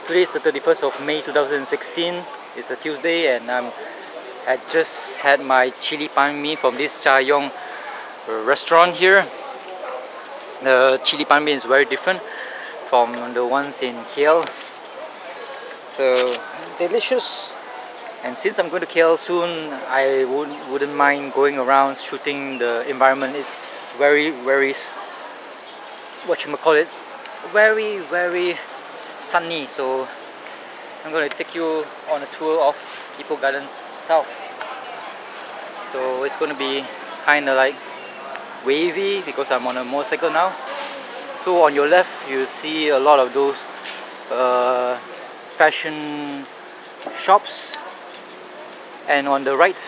Today is the 31st of May 2016. It's a Tuesday, and I just had my chili pan mee from this Cha Yong restaurant here. The chili pan mee is very different from the ones in KL. So delicious. And since I'm going to KL soon, I wouldn't mind going around shooting the environment. It's very very very sunny. So I'm going to take you on a tour of Ipoh Garden South. So it's going to be kind of like wavy because I'm on a motorcycle now. So on your left you see a lot of those fashion shops, and on the right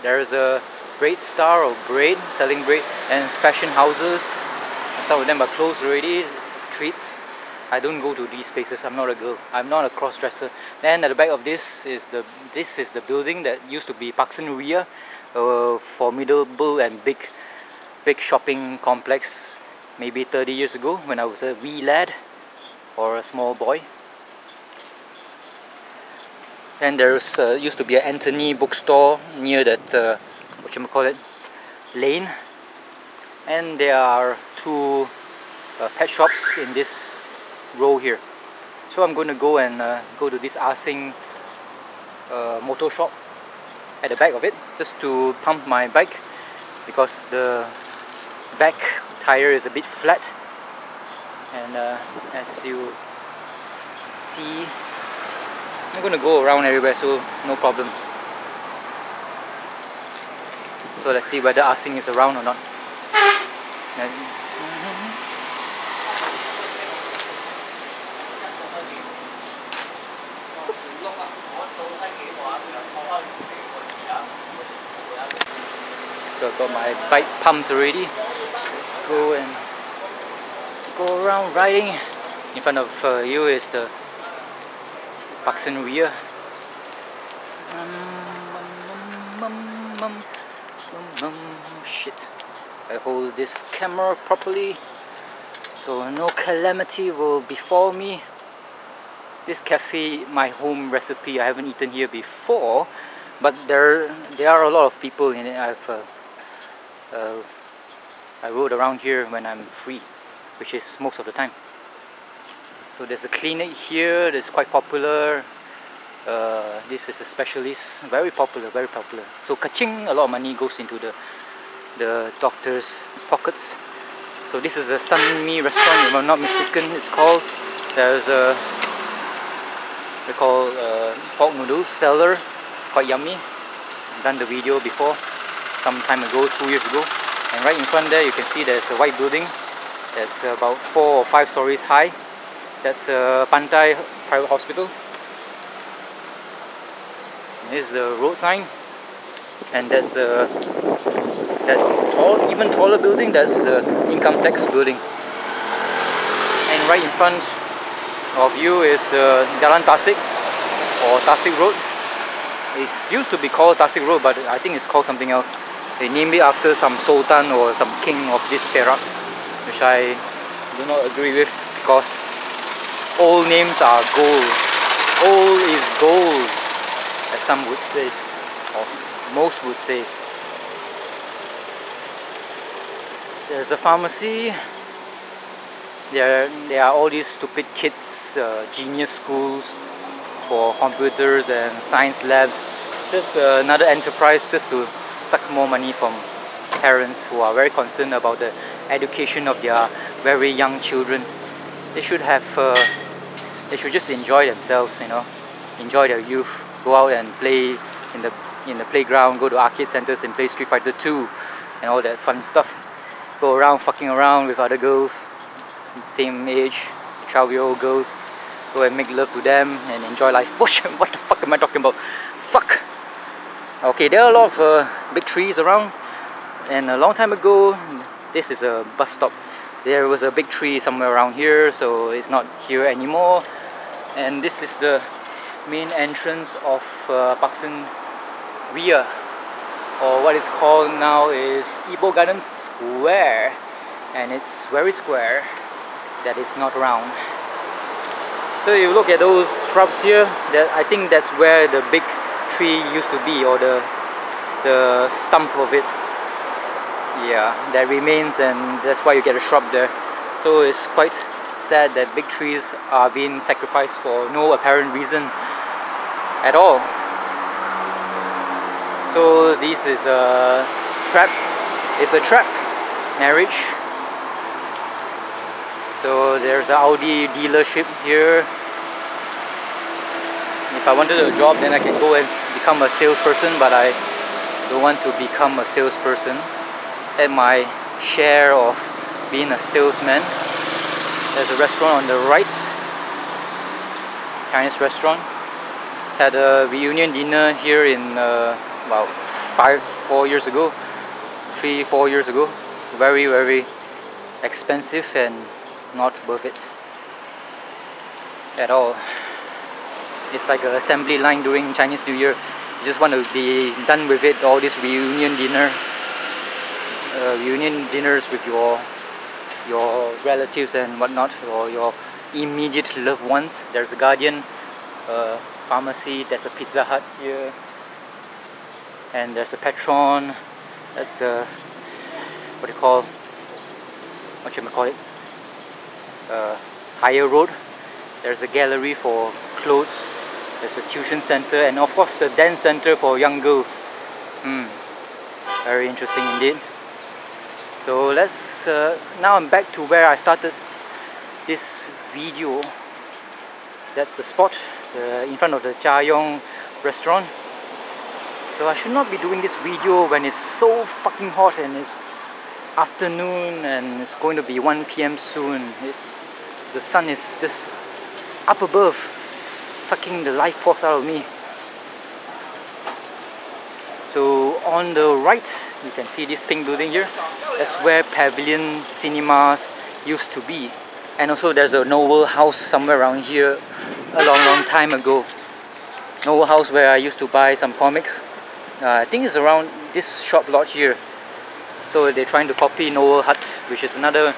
there's a braid star or braid, selling braid, and fashion houses. Some of them are closed already. Treats. I don't go to these places. I'm not a girl. I'm not a cross-dresser. Then at the back of this is the building that used to be Paksen Ria, a formidable and big shopping complex maybe 30 years ago when I was a wee lad or a small boy. Then there's used to be an Anthony bookstore near that lane, and there are two pet shops in this row here. So I'm going to go and go to this Asing motor shop at the back of it, just to pump my bike because the back tire is a bit flat, and as you see, I'm going to go around everywhere, so no problem. So let's see whether Asing is around or not. So I've got my bike pumped already. Let's go and go around riding. In front of you is the Paksen Ria. Shit. I hold this camera properly so no calamity will befall me. This cafe, my home recipe. I haven't eaten here before, but there are a lot of people in it. I rode around here when I'm free, which is most of the time. So there's a clinic here that's quite popular. This is a specialist, very popular. So kaching, a lot of money goes into the doctor's pockets. So this is a Sun Mi restaurant, if I'm not mistaken, it's called. There's a they call pork noodles seller, quite yummy. I've done the video before some time ago, 2 years ago. And right in front there you can see there's a white building that's about 4 or 5 stories high. That's Pantai Private Hospital. Here's the road sign, and that's that even taller building. That's the income tax building. And right in front of you is the Jalan Tasik or Tasik Road. It used to be called Tasik Road, but I think it's called something else. They named it after some sultan or some king of this Perak, which I do not agree with, because all names are gold. All is gold, as some would say, or most would say. There's a pharmacy. There are all these stupid kids, genius schools for computers and science labs. Just another enterprise just to suck more money from parents who are very concerned about the education of their very young children. They should have. They should just enjoy themselves, you know, enjoy their youth. Go out and play in the playground. Go to arcade centers and play Street Fighter 2 and all that fun stuff. Go around fucking around with other girls, same age, 12-year-old girls. Go and make love to them and enjoy life. What the fuck am I talking about? Fuck! Okay, there are a lot of big trees around, and a long time ago, this is a bus stop. There was a big tree somewhere around here, so it's not here anymore. And this is the main entrance of Paksen Ria, or what is called now is Ipoh Garden Square, and it's very square, that is not round. So you look at those shrubs here, that I think that's where the big tree used to be, or the stump of it. Yeah, that remains, and that's why you get a shrub there. So it's quite sad that big trees are being sacrificed for no apparent reason at all. So this is a trap. It's a trap marriage. So there's an Audi dealership here. If I wanted a job, then I can go and become a salesperson, but I don't want to become a salesperson. At my share of being a salesman. There's a restaurant on the right, Chinese restaurant. Had a reunion dinner here in about 4 years ago, 3-4 years ago. Very, very expensive and not worth it at all. It's like an assembly line during Chinese New Year. You just want to be done with it, all this reunion dinner. Reunion dinners with your relatives and whatnot, or your immediate loved ones. There's a Guardian pharmacy, there's a Pizza Hut here, and there's a Petron. That's a, what you call it, Higher Road. There's a gallery for clothes, there's a tuition center, and of course the dance center for young girls. Very interesting indeed. So let's, now I'm back to where I started this video. That's the spot in front of the Cha Yong restaurant. So I should not be doing this video when it's so fucking hot and it's afternoon and it's going to be 1 PM soon. The sun is just up above, sucking the life force out of me. So on the right, you can see this pink building here. That's where Pavilion Cinemas used to be. And also there's a Novel House somewhere around here a long time ago. Novel House where I used to buy some comics. I think it's around this shop lot here. So they're trying to copy Novel Hut, which is another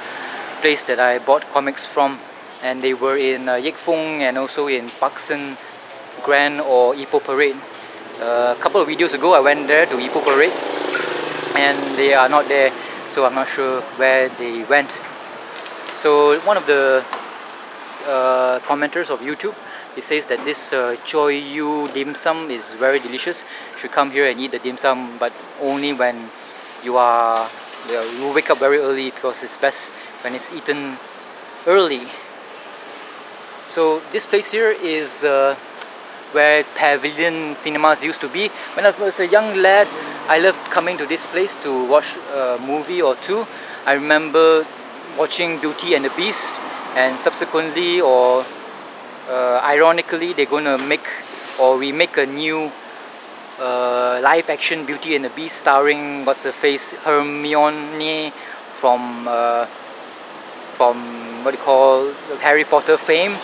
place that I bought comics from. And they were in Yek Fung and also in Paksan Grand or Ipoh Parade. A couple of videos ago I went there to Ipoh Parade and they are not there, so I'm not sure where they went. So one of the commenters of YouTube, he says that this Choi Yu dim sum is very delicious. You should come here and eat the dim sum, but only when you wake up very early, because it's best when it's eaten early. So this place here is where Pavilion Cinemas used to be. When I was a young lad, I loved coming to this place to watch a movie or two. I remember watching Beauty and the Beast, and subsequently, or ironically, they're going to make or remake a new live action Beauty and the Beast starring what's her face, Hermione from what do you call, Harry Potter fame.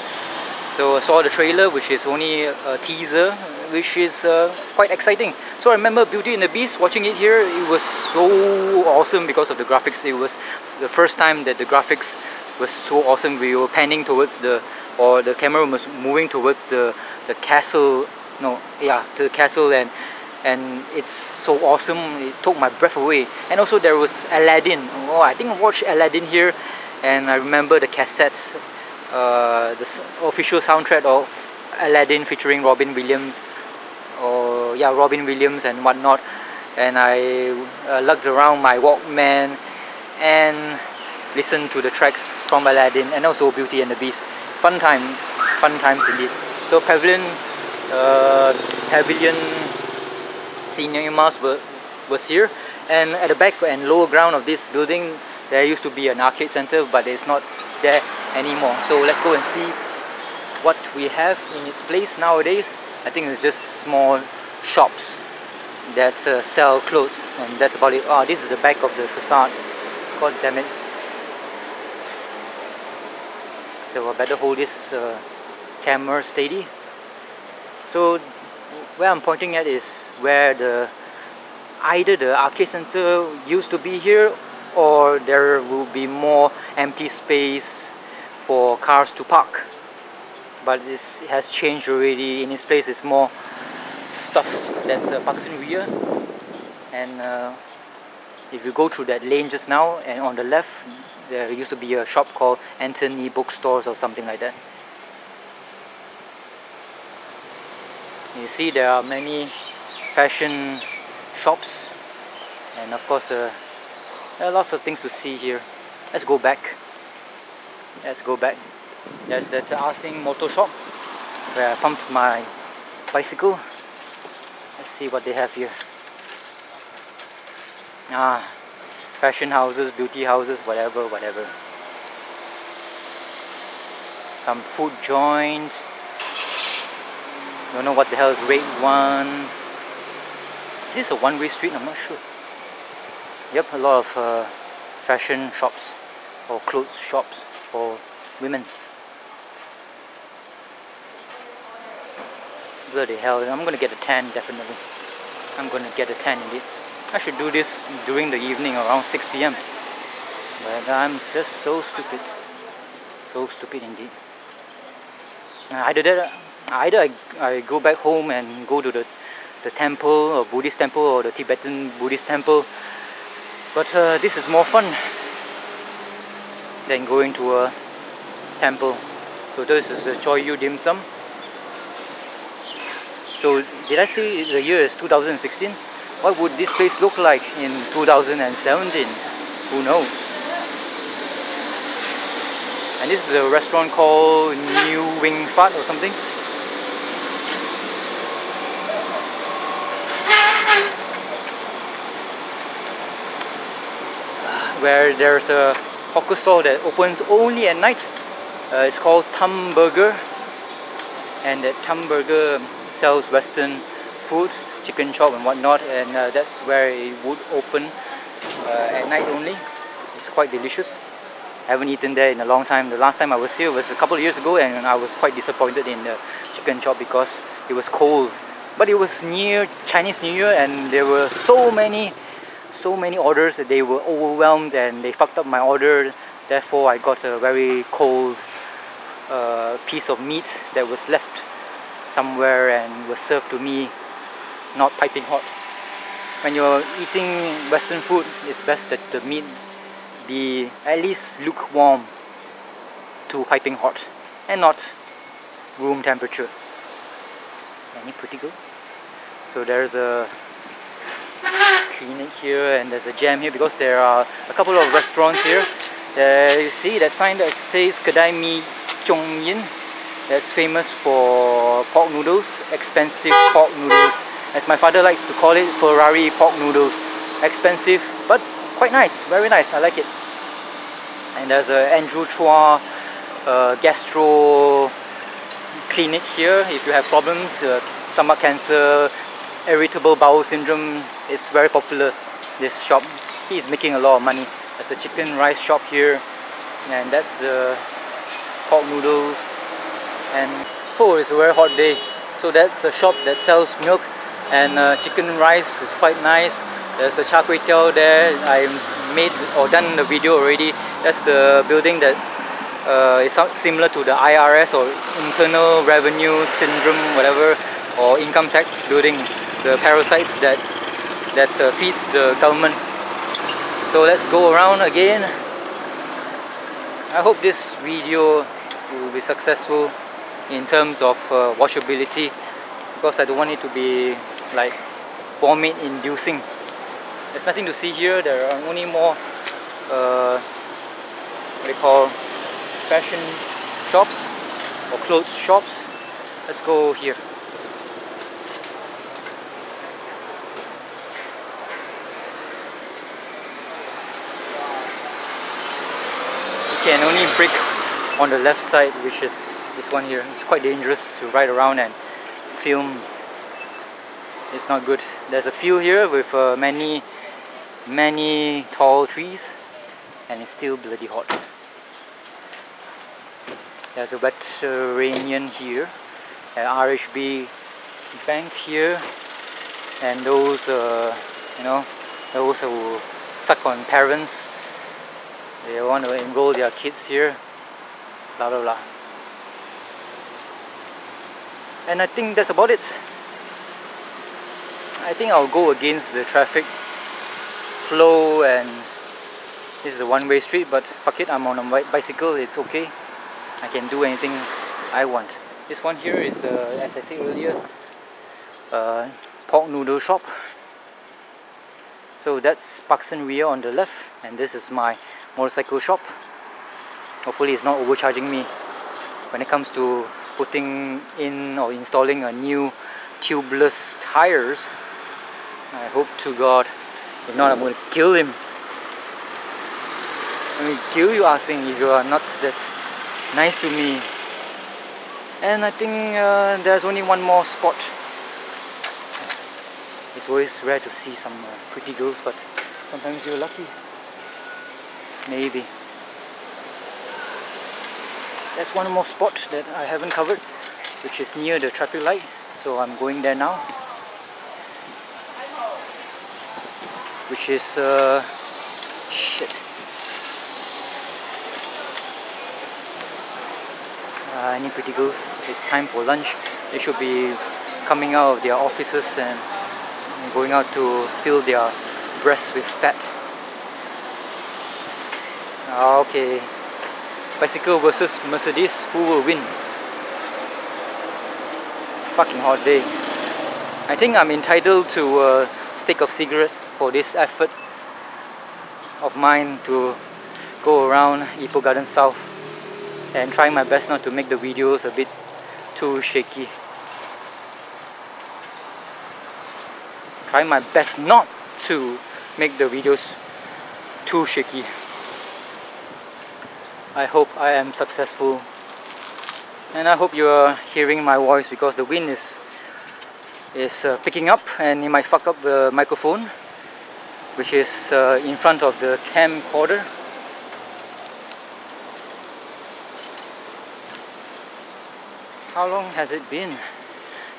So I saw the trailer, which is only a teaser, which is quite exciting. So I remember Beauty and the Beast, watching it here, it was so awesome because of the graphics. It was the first time that the graphics was so awesome. We were panning towards the camera was moving towards the castle, to the castle, and it's so awesome. It took my breath away. And also there was Aladdin. Oh, I think I watched Aladdin here, and I remember the cassettes. The official soundtrack of Aladdin featuring Robin Williams, Robin Williams and whatnot, and I lugged around my Walkman and listened to the tracks from Aladdin and also Beauty and the Beast. Fun times indeed. So Pavilion Cinemas was here, and at the back and lower ground of this building there used to be an arcade center, but it's not there anymore. So let's go and see what we have in its place nowadays. I think it's just small shops that sell clothes, and that's about it. Oh, this is the back of the facade. God damn it. So I better hold this camera steady. So where I'm pointing at is where either the arcade center used to be here, or there will be more empty space for cars to park. but it has changed already. In this place it's more stuff. There's a Paksin Ria, and if you go through that lane just now, and on the left there used to be a shop called Anthony Bookstores or something like that. You see there are many fashion shops, and of course there are lots of things to see here. Let's go back. Let's go back. There's that Asing motor shop where I pumped my bicycle. Let's see what they have here. Fashion houses, beauty houses, whatever. Some food joints. Don't know what the hell is Red One. Is this a one-way street? I'm not sure. Yep, a lot of fashion shops or clothes shops for women. Bloody hell, I'm gonna get a tan definitely. I'm gonna get a tan indeed. I should do this during the evening around 6 p.m. But I'm just so stupid. So stupid indeed. Either I go back home and go to the temple or Buddhist temple or the Tibetan Buddhist temple. But this is more fun than going to a temple. So this is a Choi Yu Dim Sum. So did I say the year is 2016? What would this place look like in 2017? Who knows? And this is a restaurant called New Wing Fat or something. Where there's a hawker store that opens only at night. It's called Thum Burger, and that Thum Burger sells Western food, chicken chop and whatnot, and that's where it would open at night only. It's quite delicious. I haven't eaten there in a long time. The last time I was here was a couple of years ago, and I was quite disappointed in the chicken chop because it was cold. But it was near Chinese New Year, and there were so many orders that they were overwhelmed and they fucked up my order. Therefore I got a very cold piece of meat that was left somewhere and was served to me not piping hot. When you're eating Western food, it's best that the meat be at least lukewarm to piping hot and not room temperature. Any pretty good? So there's a clinic here and there's a jam here because there are a couple of restaurants here. You see that sign that says Kedai Mi Chong Yin. That's famous for pork noodles, expensive pork noodles. As my father likes to call it, Ferrari pork noodles. Expensive, but quite nice, very nice, I like it. And there's a Andrew Chua gastro clinic here. If you have problems, stomach cancer, irritable bowel syndrome, is very popular, this shop. He's making a lot of money. There's a chicken rice shop here, and that's the pork noodles. And oh, it's a very hot day, so that's a shop that sells milk and chicken rice is quite nice. There's a char kway teow there. I made or done the video already. That's the building that is similar to the IRS or Internal Revenue Syndrome, whatever, or income tax building, the parasites that feeds the government. So let's go around again. I hope this video will be successful in terms of watchability, because I don't want it to be like vomit inducing. There's nothing to see here. There are only more what they call fashion shops or clothes shops. Let's go here. You can only brake on the left side, which is this one here. It's quite dangerous to ride around and film. It's not good. There's a field here with many tall trees, and it's still bloody hot. There's a veterinarian here, an RHB bank here, and those you know, those who suck on parents, they want to enroll their kids here, blah blah blah. And I think that's about it. I think I'll go against the traffic flow, and this is a one-way street, but fuck it, I'm on a bicycle, it's okay. I can do anything I want. This one here is the, as I said earlier, pork noodle shop. So that's Parkson Ria on the left, and this is my motorcycle shop. Hopefully it's not overcharging me when it comes to putting in or installing a new tubeless tires. I hope to God, if not I'm going to kill him. I mean, kill you, asking if you are not that nice to me. And I think there's only one more spot. It's always rare to see some pretty girls, but sometimes you're lucky. Maybe. There's one more spot that I haven't covered, which is near the traffic light. So I'm going there now. Which is shit. Any pretty girls? It's time for lunch. They should be coming out of their offices and going out to fill their breasts with fat. Okay. Bicycle versus Mercedes, who will win? Fucking hot day. I think I'm entitled to a stick of cigarette for this effort of mine to go around Ipoh Garden South and trying my best not to make the videos a bit too shaky. Trying my best not to make the videos too shaky. I hope I am successful, and I hope you are hearing my voice, because the wind is picking up and it might fuck up the microphone, which is in front of the camcorder. How long has it been?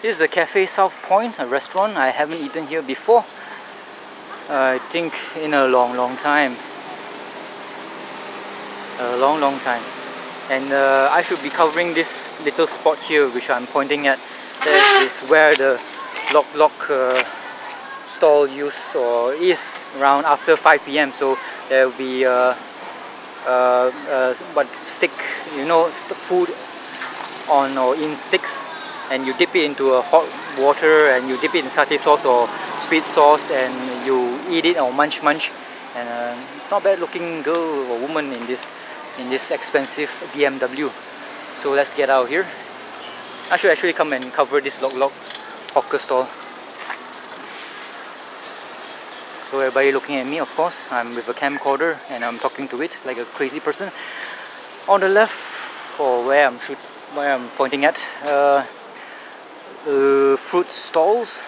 This is a Cafe South Point, a restaurant. I haven't eaten here before. I think in a long time. A long time. And I should be covering this little spot here which I'm pointing at. That is where the lok stall use or is around after 5 PM. So there will be stick, you know, food on or in sticks, and you dip it into a hot water and you dip it in satay sauce or sweet sauce and you eat it or munch. And it's not bad looking girl or woman in this expensive BMW. So let's get out of here. I should actually come and cover this lok hawker stall. So everybody looking at me, of course. I'm with a camcorder and I'm talking to it like a crazy person. On the left, or where I'm pointing at, fruit stalls,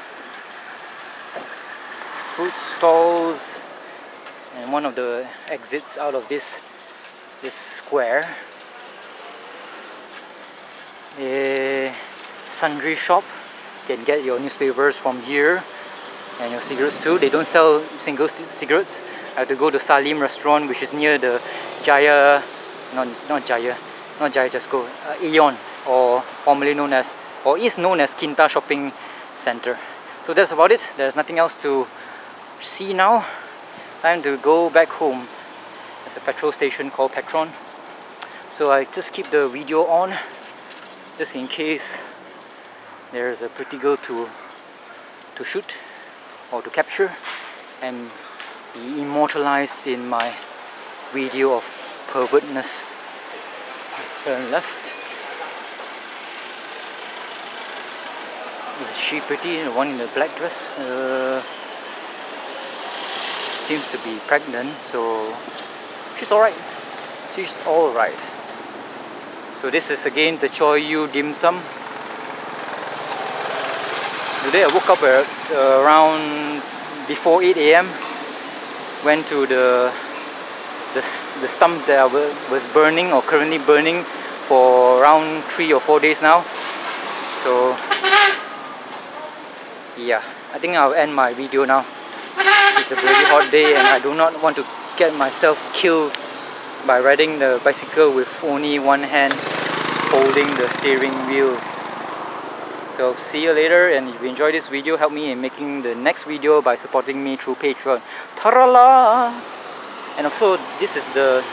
and one of the exits out of this square, a sundry shop. You can get your newspapers from here and your cigarettes too. They don't sell single cigarettes. I have to go to Salim restaurant, which is near the Jaya, not Jaya Jasco, Aeon, or formerly known as, or is known as Kinta Shopping Center. So that's about it. There's nothing else to see now. Time to go back home. There's a petrol station called Petron. So I just keep the video on, just in case there's a pretty girl to shoot or to capture and be immortalized in my video of pervertness. Turn left. Is she pretty? The one in the black dress seems to be pregnant, so she's alright. She's alright. So this is again the Choi Yu Dim Sum. Today I woke up around before 8 AM. Went to the stump that I was burning or currently burning for around 3 or 4 days now. So yeah, I think I'll end my video now. It's a very hot day and I do not want to get myself killed by riding the bicycle with only one hand holding the steering wheel. So So see you later, and if you enjoyed this video, help me in making the next video by supporting me through Patreon. Tarala! And also, this is the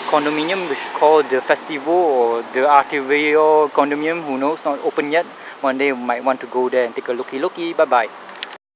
condominium which is called the Festival or the Artivio condominium. Who knows, not open yet. One day we might want to go there and take a looky. Bye bye.